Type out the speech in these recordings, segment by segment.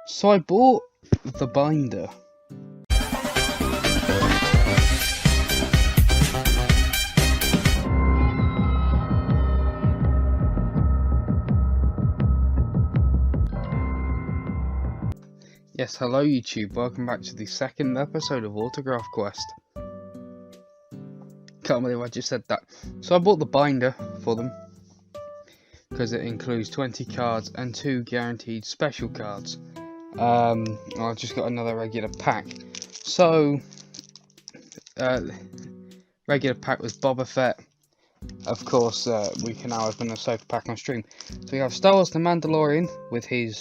So I bought the binder. Yes, hello YouTube, welcome back to the second episode of Autograph Quest. Can't believe I just said that. So I bought the binder for them, because it includes 20 cards and 2 guaranteed special cards. I just got another regular pack. So, regular pack with Boba Fett. Of course, we can now open a Ahsoka pack on stream. So we have Star Wars the Mandalorian with his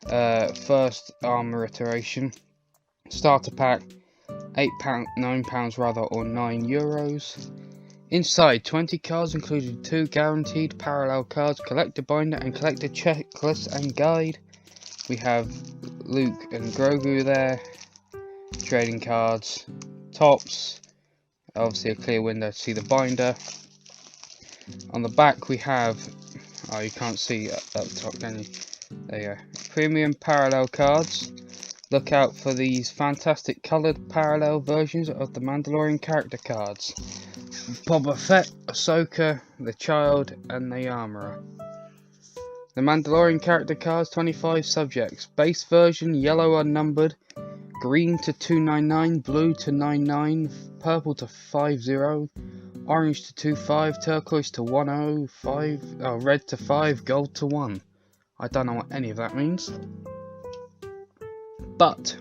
first armor iteration. Starter pack, £9 rather, or €9. Inside, 20 cards including 2 guaranteed parallel cards, collector binder and collector checklist and guide. We have Luke and Grogu there, trading cards, tops, obviously a clear window to see the binder. On the back we have, oh you can't see up top can you, there you go, premium parallel cards. Look out for these fantastic coloured parallel versions of the Mandalorian character cards. Boba Fett, Ahsoka, the Child and the Armourer. The Mandalorian character cards, 25 subjects. Base version, yellow unnumbered, green to 299, blue to 99, purple to 50, orange to 25, turquoise to 105, red to 5, gold to 1. I don't know what any of that means. But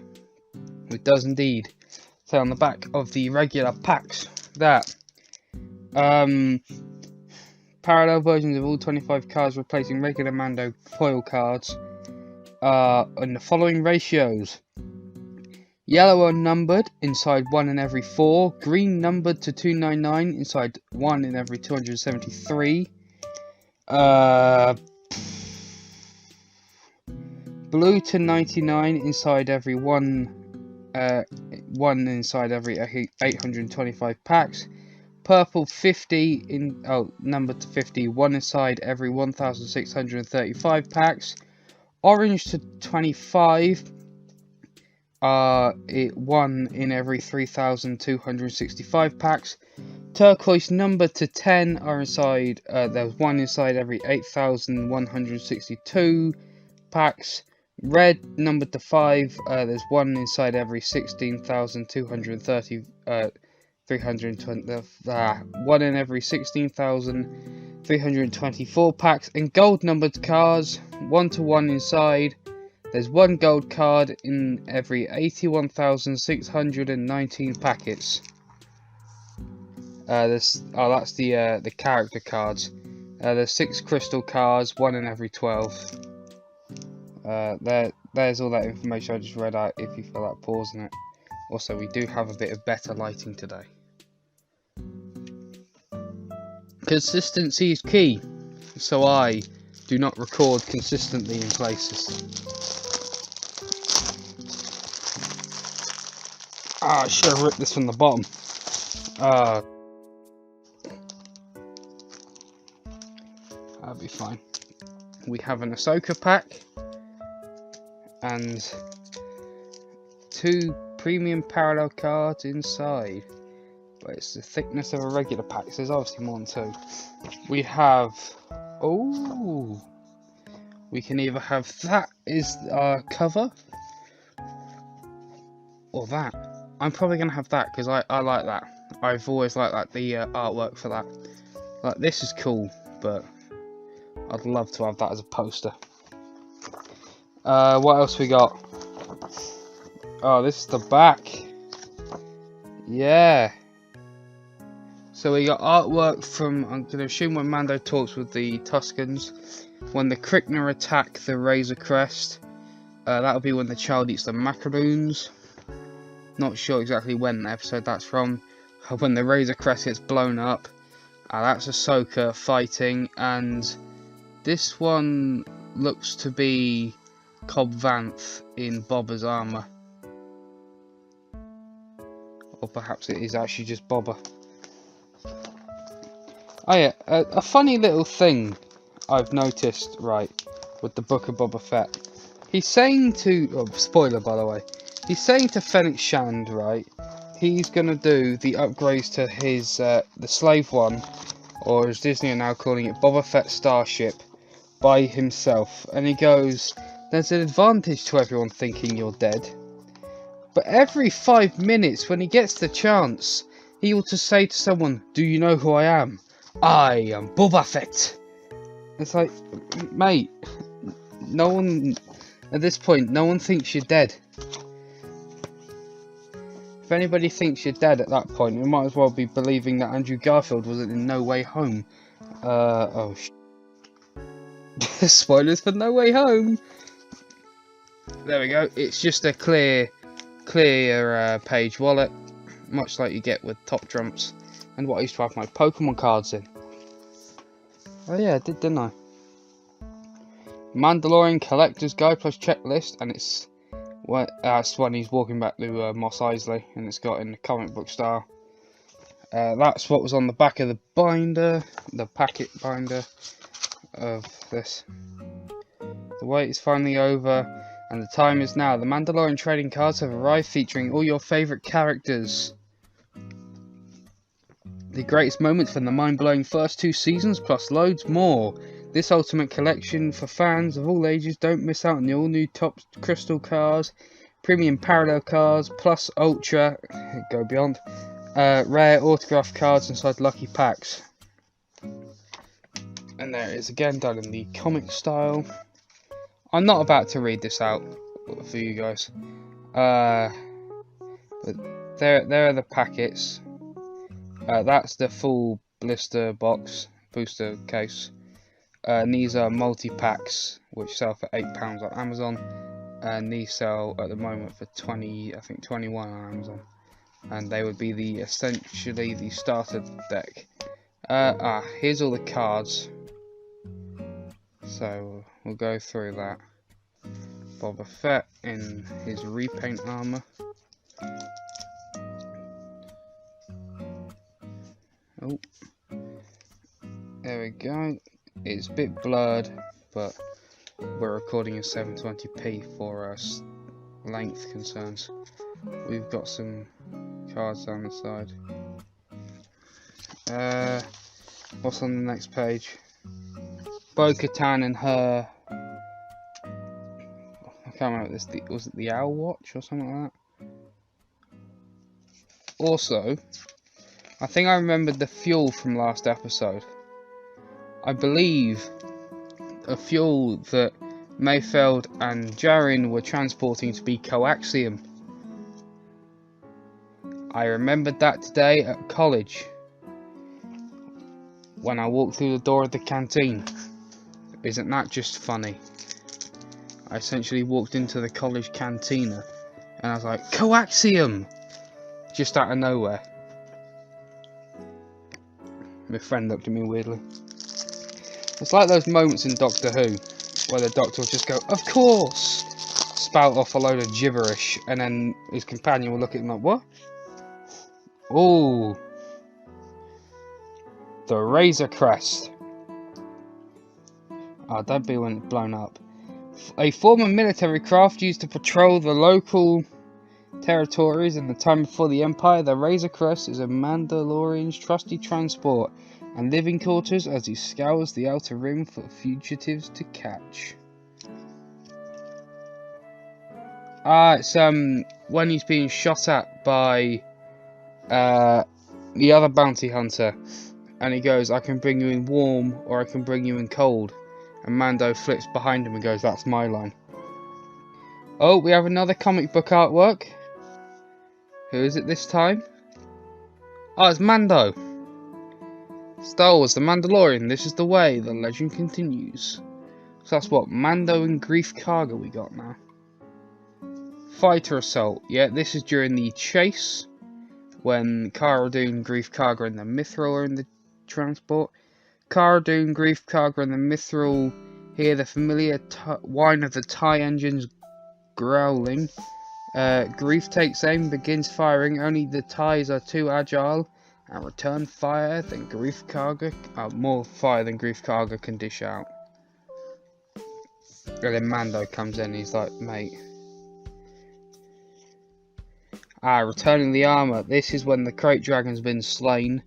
it does indeed say on the back of the regular packs that parallel versions of all 25 cards replacing regular Mando foil cards in the following ratios: yellow unnumbered inside 1 in every 4, green numbered to 299 inside 1 in every 273, blue to 99 inside every 1 inside every 825 packs. Purple 50 numbered to 50, 1 inside every 1635 packs. Orange to 25, 1 in every 3265 packs. Turquoise numbered to 10 are inside, there's 1 inside every 8162 packs. Red numbered to 5, there's 1 inside every 16230 1 in every 16,324 packs. And gold numbered cards, 1 to 1 inside, there's 1 gold card in every 81,619 packets. That's the character cards. There's 6 crystal cards, 1 in every 12. There's all that information I just read out if you feel like pausing it. Also, we do have a bit of better lighting today. Consistency is key, so I do not record consistently in places. I should have ripped this from the bottom. That'll be fine. We have an Ahsoka pack and 2 premium parallel cards inside, but it's the thickness of a regular pack, so there's obviously more than 2. We have, we can either have that is our cover, or that. I'm probably going to have that, because I like that. I've always liked that, the artwork for that. Like, this is cool, but I'd love to have that as a poster. What else we got? Oh, this is the back. Yeah. So we got artwork from, I'm going to assume when Mando talks with the Tuscans, when the Krykna attack the Razor Crest. That'll be when the child eats the macaroons. Not sure exactly when episode that's from. When the Razor Crest gets blown up. That's Ahsoka fighting, and this one looks to be Cobb Vanth in Boba's armour. Or perhaps it is actually just Boba. Oh yeah, a funny little thing I've noticed, right, with the Book of Boba Fett. He's saying to, oh, spoiler by the way, he's saying to Fennec Shand, right, he's gonna do the upgrades to his, the slave one, or as Disney are now calling it, Boba Fett Starship, by himself. And he goes, there's an advantage to everyone thinking you're dead. But every 5 minutes when he gets the chance, he ought to say to someone, do you know who I am? I am Boba Fett. It's like, mate, no one, at this point, no one thinks you're dead. If anybody thinks you're dead at that point, we might as well be believing that Andrew Garfield was in No Way Home. Spoilers for No Way Home. There we go. It's just a clear page wallet, much like you get with Top Trumps, and what I used to have my Pokemon cards in. Oh yeah, I did, didn't I? Mandalorian Collector's Guide plus checklist, and it's when he's walking back to Mos Eisley, and it's got in the comic book style. That's what was on the back of the binder, the packet binder of this. The wait is finally over, and the time is now. The Mandalorian trading cards have arrived, featuring all your favourite characters. The greatest moments from the mind-blowing first 2 seasons, plus loads more. This ultimate collection for fans of all ages. Don't miss out on the all-new top crystal cards, premium parallel cards, plus ultra, go beyond, rare autograph cards inside lucky packs. And there it is again, done in the comic style. I'm not about to read this out for you guys. But there are the packets. That's the full blister box, booster case. And these are multi-packs, which sell for £8 on Amazon. And these sell at the moment for 21 on Amazon. And they would be essentially the starter deck. Here's all the cards. So we'll go through that. Boba Fett in his repaint armor. Oh, there we go. It's a bit blurred, but we're recording in 720p for length concerns. We've got some cards down the side. What's on the next page? Bo-Katan and her, I can't remember this, was it the Owl Watch or something like that? Also, I think I remembered the fuel from last episode. I believe a fuel that Mayfeld and Jaren were transporting to be coaxium. I remembered that today at college when I walked through the door of the canteen. Isn't that just funny? I essentially walked into the college cantina and I was like, coaxium! Just out of nowhere. My friend looked at me weirdly. It's like those moments in Doctor Who where the Doctor will just go, of course! Spout off a load of gibberish, and then his companion will look at him like, what? Ooh. The Razor Crest. Oh, don't be when it's blown up. A former military craft used to patrol the local territories in the time before the Empire, the Razor Crest is a Mandalorian's trusty transport and living quarters as he scours the outer rim for fugitives to catch. It's when he's being shot at by the other bounty hunter, and he goes, I can bring you in warm or I can bring you in cold, and Mando flips behind him and goes, that's my line. Oh, we have another comic book artwork. Who is it this time? Oh, it's Mando. Star Wars, The Mandalorian, this is the way, the legend continues. So that's what, Mando and Grief Karga we got now. Fighter Assault, yeah, this is during the chase, when Cara Dune, Grief Karga and the Mithril are in the transport. Cara Dune, Grief Karga and the Mithril hear the familiar whine of the TIE engines growling. Grief takes aim, begins firing, only the TIEs are too agile and return fire than Grief Karga, more fire than Grief Karga can dish out. And then Mando comes in, he's like, mate. Returning the armour. This is when the Crate Dragon's been slain,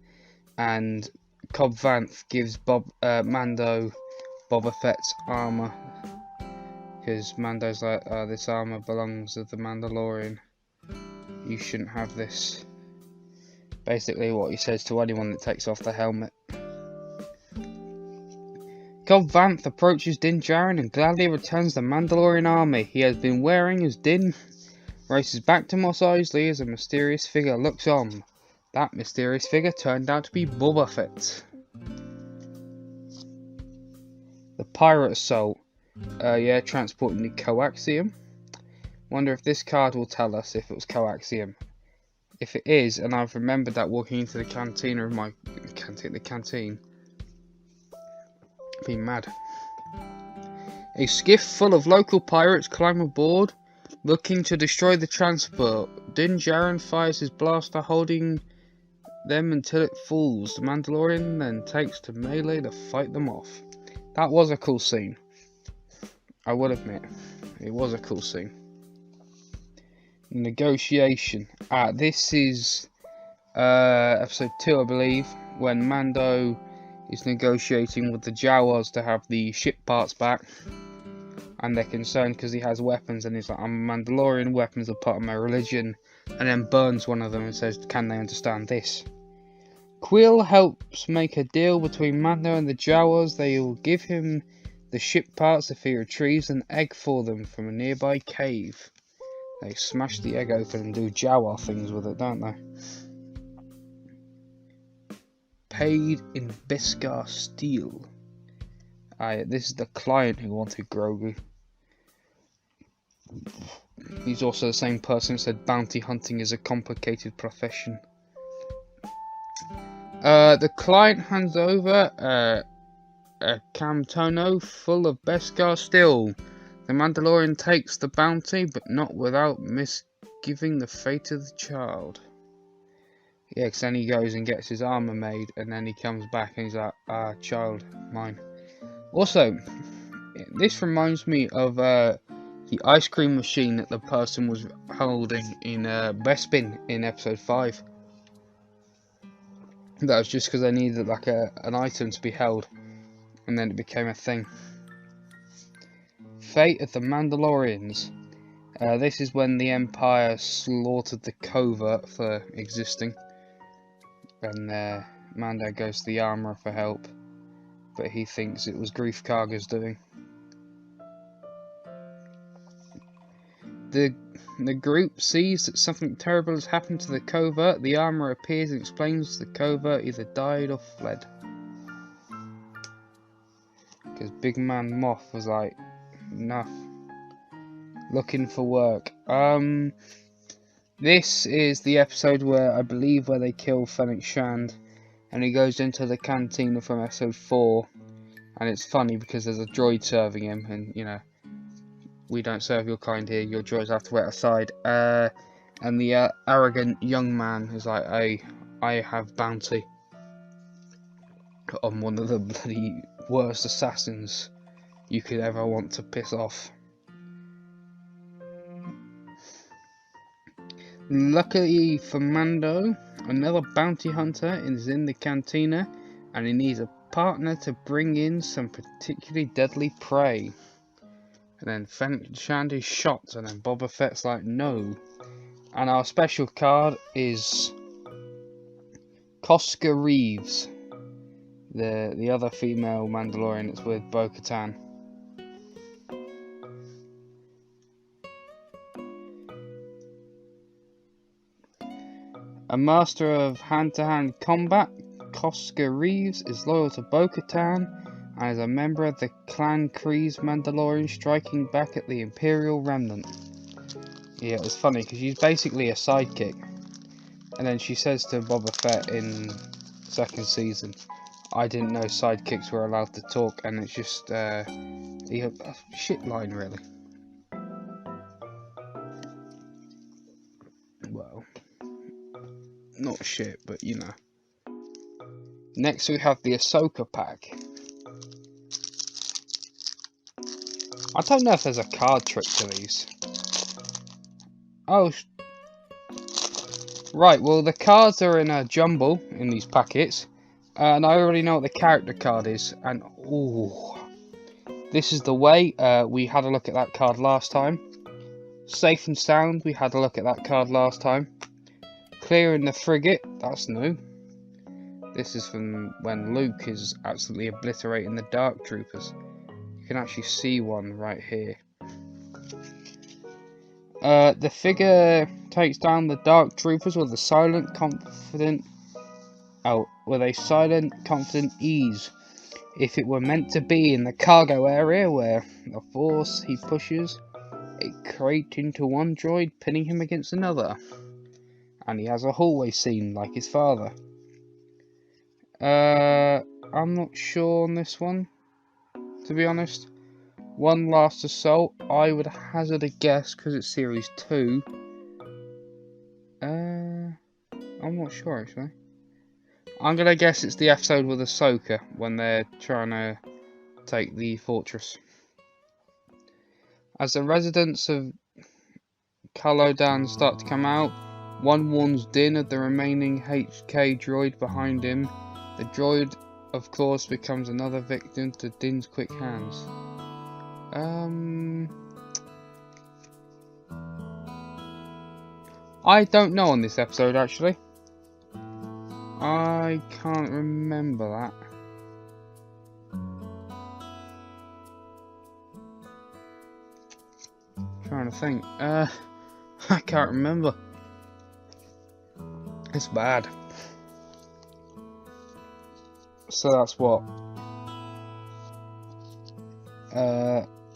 and Cobb Vanth gives Mando Boba Fett's armour. Because Mando's like, this armour belongs to the Mandalorian. You shouldn't have this. Basically what he says to anyone that takes off the helmet. Cobb Vanth approaches Din Djarin and gladly returns the Mandalorian armour he has been wearing as Din races back to Mos Eisley as a mysterious figure looks on. That mysterious figure turned out to be Boba Fett. The pirate assault. Yeah, transporting the coaxium. Wonder if this card will tell us if it was coaxium. If it is, and I've remembered that walking into the cantina of my canteen, I've been mad. A skiff full of local pirates climb aboard, looking to destroy the transport. Din Djarin fires his blaster, holding them until it falls. The Mandalorian then takes to melee to fight them off. That was a cool scene. I will admit, it was a cool scene. Negotiation. This is episode 2, I believe, when Mando is negotiating with the Jawas to have the ship parts back, and they're concerned because he has weapons, and he's like, I'm a Mandalorian, weapons are part of my religion, and then burns one of them and says, can they understand this? Quill helps make a deal between Mando and the Jawas. They will give him the ship parts if he retrieves an egg for them from a nearby cave. They smash the egg open and do Jawa things with it, don't they? Paid in Beskar steel. This is the client who wanted Grogu. He's also the same person who said bounty hunting is a complicated profession. The client hands over a Camtono full of Beskar steel. The Mandalorian takes the bounty, but not without misgiving the fate of the child. Yeah, because then he goes and gets his armour made, and then he comes back and he's like, child, mine. Also, this reminds me of the ice cream machine that the person was holding in Bespin in episode 5. That was just because they needed like an item to be held, and then it became a thing. Fate of the Mandalorians. This is when the Empire slaughtered the Covert for existing, and Mando goes to the Armourer for help, but he thinks it was Grief Karga's doing. The group sees that something terrible has happened to the Covert. The Armourer appears and explains the Covert either died or fled. Because Big Man Moff was like, enough. Looking for work. This is the episode where I believe where they kill Fennec Shand, and he goes into the cantina from episode 4, and it's funny because there's a droid serving him, and you know, we don't serve your kind here, your droids have to wait outside. And the arrogant young man is like, I have bounty on one of the bloody worst assassins you could ever want to piss off. Luckily for Mando, another bounty hunter is in the cantina, and he needs a partner to bring in some particularly deadly prey. And then Fennec Shand is shot, and then Boba Fett's like, no. And our special card is Koska Reeves, the other female Mandalorian that's with Bo-Katan. A master of hand-to-hand combat, Koska Reeves is loyal to Bo-Katan and is a member of the Clan Kreese Mandalorian striking back at the Imperial Remnant. Yeah, it was funny because she's basically a sidekick. And then she says to Boba Fett in second season, I didn't know sidekicks were allowed to talk, and it's just a shit line, really. Well, not shit, but you know. Next we have the Ahsoka pack. I don't know if there's a card trick to these. Oh, right, well the cards are in a jumble in these packets. And I already know what the character card is. And, ooh. This is the way. We had a look at that card last time. Safe and Sound, we had a look at that card last time. Clearing the Frigate, that's new. This is from when Luke is absolutely obliterating the Dark Troopers. You can actually see one right here. The figure takes down the Dark Troopers with a silent, confident ease. If it were meant to be in the cargo area where the force he pushes a crate into one droid, pinning him against another. And he has a hallway scene like his father. I'm not sure on this one, to be honest. One Last Assault, I would hazard a guess because it's Series 2. I'm not sure actually. I'm gonna guess it's the episode with Ahsoka when they're trying to take the fortress. As the residents of Calodan start to come out, one warns Din of the remaining HK droid behind him. The droid, of course, becomes another victim to Din's quick hands. I don't know on this episode actually. I can't remember that. Trying to think. I can't remember. It's bad. So that's what?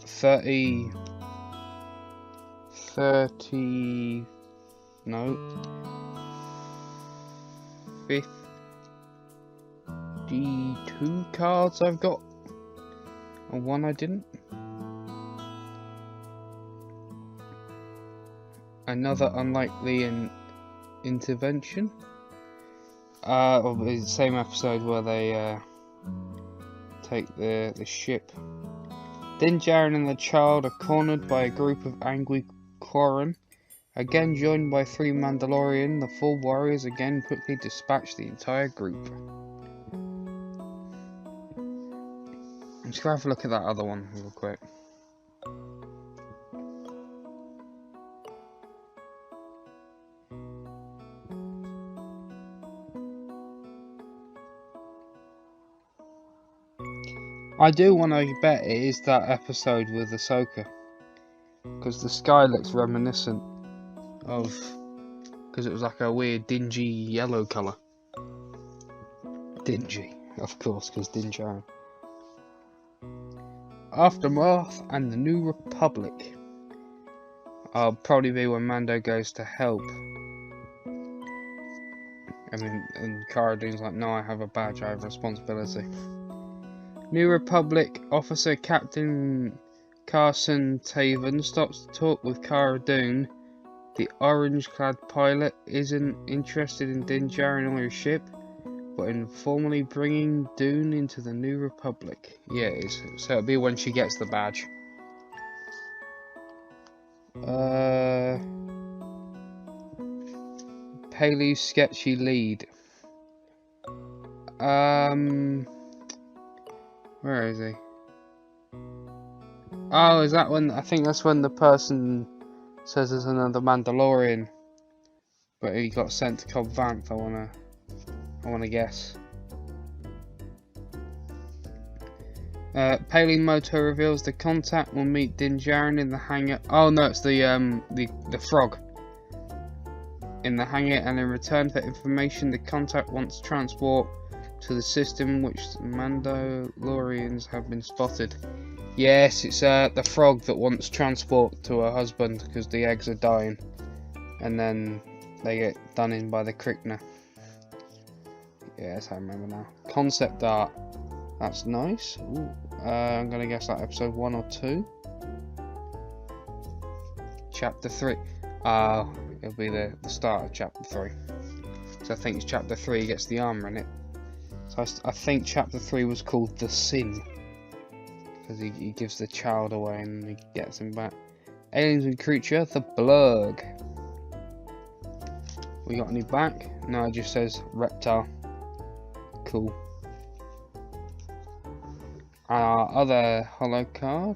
30... No. 52 cards I've got. And one I didn't. Another unlikely intervention. The same episode where they take the ship. Din Djarin and the child are cornered by a group of angry Quarren. Again joined by 3 Mandalorian, the 4 warriors again quickly dispatch the entire group. I'm just going to have a look at that other one real quick. I do want to bet it is that episode with Ahsoka, because the sky looks reminiscent of, because it was like a weird dingy yellow colour. Dingy, of course, because Din Djarin. Aftermath and the New Republic. I'll probably be when Mando goes to help. And Cara Dune's like, no, I have a badge, I have responsibility. New Republic officer Captain Carson Taven stops to talk with Cara Dune. The orange-clad pilot isn't interested in Din Djarin or his ship, but in formally bringing Dune into the New Republic. Yeah, it is. So it'll be when she gets the badge. Paley's sketchy lead. Where is he? Oh, is that when? I think that's when the person says there's another Mandalorian, but he got sent to Cobb Vanth. I wanna guess. Paley Moto reveals the contact will meet Din Djarin in the hangar. Oh no, it's the frog in the hangar, and in return for information, the contact wants transport to the system which Mandalorians have been spotted. Yes, it's the frog that wants transport to her husband because the eggs are dying, and then they get done in by the Krykna. Yes, I remember now. Concept art. That's nice. Ooh. I'm gonna guess like episode 1 or 2. Chapter 3. It'll be the start of chapter 3. So I think it's chapter 3 gets the armor in it. So I think chapter 3 was called The Sin. because he gives the child away and he gets him back. Aliens and creature, the Blurg. We got any back? No, it just says reptile. Cool. And our other holo card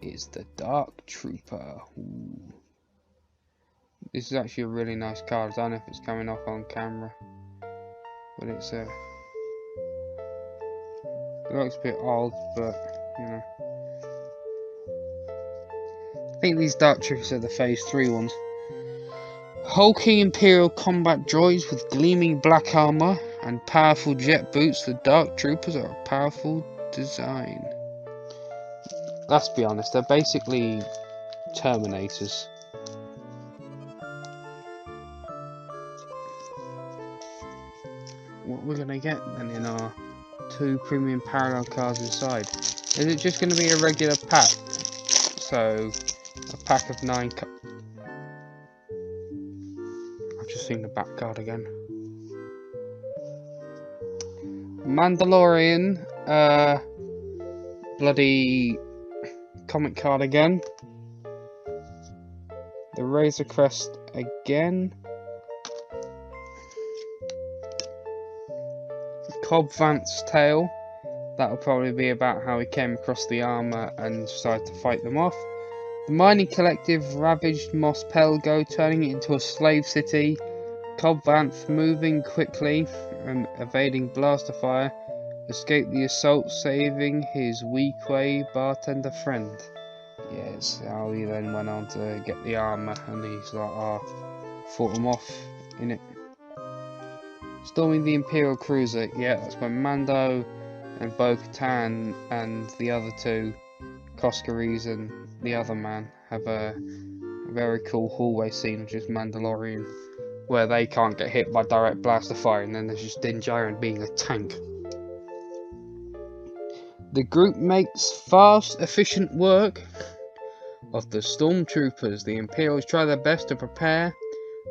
is the Dark Trooper. Ooh. This is actually a really nice card. I don't know if it's coming off on camera, but it's it looks a bit old, but you know. I think these Dark Troopers are the Phase 3 ones. Hulking Imperial combat droids with gleaming black armor and powerful jet boots, the Dark Troopers are a powerful design. Let's be honest, they're basically Terminators. What we're gonna get then in our 2 premium parallel cards inside? Is it just gonna be a regular pack? So a pack of 9 I've just seen the back card again. Mandalorian, bloody comic card again. The Razor Crest again. Cobb Vanth's tale. That'll probably be about how he came across the armor and decided to fight them off. The mining collective ravaged Mos Pelgo, turning it into a slave city. Cobb Vanth, moving quickly and evading blaster fire, escaped the assault, saving his Weequay bartender friend. Yes, how he then went on to get the armor, and he's like, fought him off in it. Storming the Imperial cruiser. Yeah, that's when Mando and Bo-Katan and the other 2, Koskari's and the other man, have a very cool hallway scene of just Mandalorian, where they can't get hit by direct blaster fire, and then there's just Din Djarin being a tank. The group makes fast, efficient work of the stormtroopers. The Imperials try their best to prepare,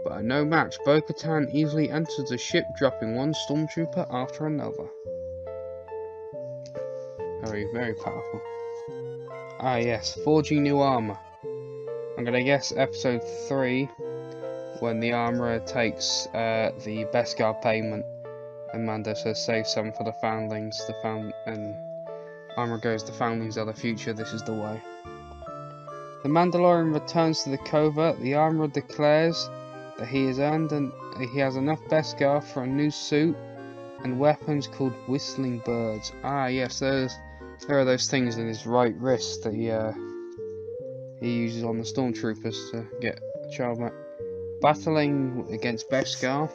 but are no match. Bo-Katan easily enters the ship, dropping one stormtrooper after another. Very, very powerful. Ah yes, forging new armor. I'm gonna guess episode 3, when the armourer takes the Beskar payment, and Mando says save some for the foundlings. And armourer goes, the foundlings are the future, this is the way. The Mandalorian returns to the covert. The armourer declares that he has earned and he has enough Beskar for a new suit and weapons called whistling birds. Ah yes, there are those things in his right wrist that he uses on the stormtroopers to get a child back. Battling against Beskar.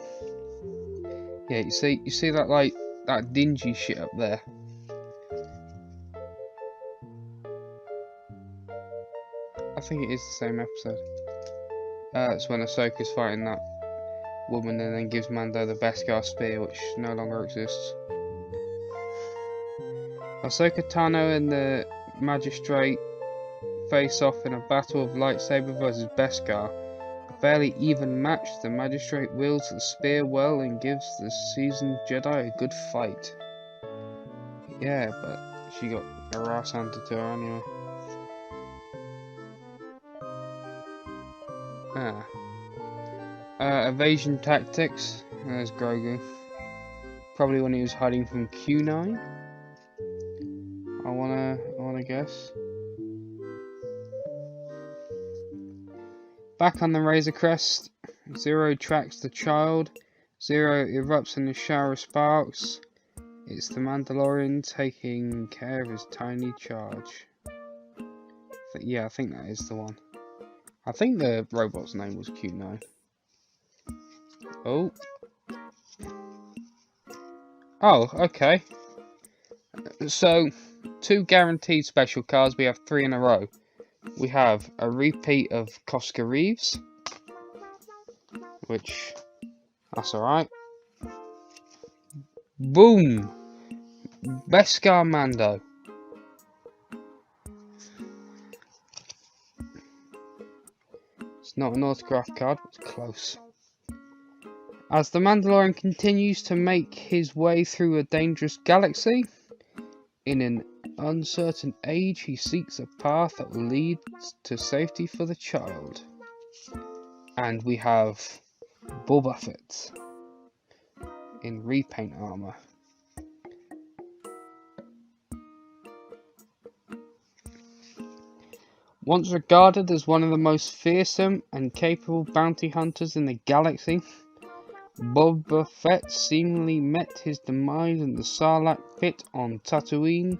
Yeah, you see that, like, that dingy shit up there. I think it is the same episode. It's when Ahsoka's fighting that woman and then gives Mando the Beskar spear, which no longer exists. Ahsoka Tano and the Magistrate face off in a battle of lightsaber versus Beskar. A fairly even match. The Magistrate wields the spear well and gives the seasoned Jedi a good fight. Yeah, but she got her ass handed to her anyway. Evasion tactics. There's Grogu. Probably when he was hiding from Q9. I wanna guess. Back on the Razor Crest, Zero tracks the child. Zero erupts in a shower of sparks. It's the Mandalorian taking care of his tiny charge. Yeah, I think that is the one. I think the robot's name was Q9. Oh, okay. So, 2 guaranteed special cards. We have 3 in a row. We have a repeat of Koska Reeves, which, that's alright. Boom! Beskar Mando. It's not an autograph card, but it's close. As the Mandalorian continues to make his way through a dangerous galaxy in an uncertain age, he seeks a path that will lead to safety for the child. And we have Boba Fett in repaint armor. Once regarded as one of the most fearsome and capable bounty hunters in the galaxy, Boba Fett seemingly met his demise in the Sarlacc pit on Tatooine.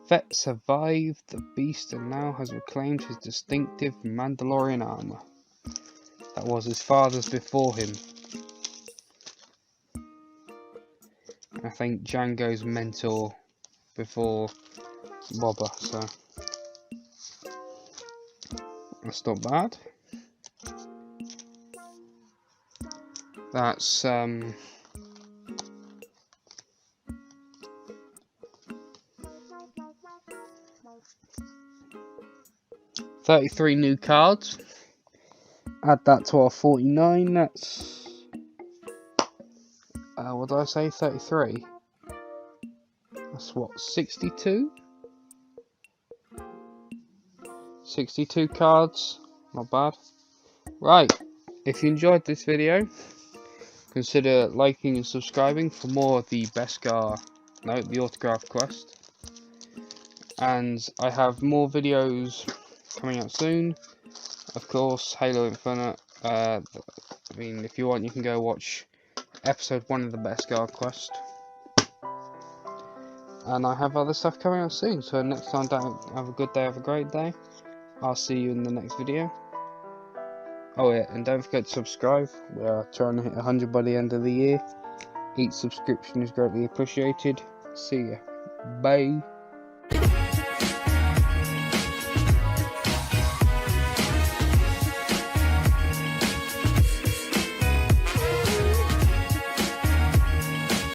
Fett survived the beast and now has reclaimed his distinctive Mandalorian armor. That was his father's before him. I think Jango's mentor before Boba, so that's not bad. That's 33 new cards. Add that to our 49, that's what did I say, 33? That's what, 62? 62 cards, not bad. Right, if you enjoyed this video, consider liking and subscribing for more of the the autograph quest. And I have more videos coming out soon. Of course, Halo Infinite. I mean, if you want, you can go watch episode 1 of the Beskar quest. And I have other stuff coming out soon. So next time, have a good day, have a great day. I'll see you in the next video. Oh yeah, and don't forget to subscribe. We are trying to hit 100 by the end of the year. Each subscription is greatly appreciated. See ya. Bye.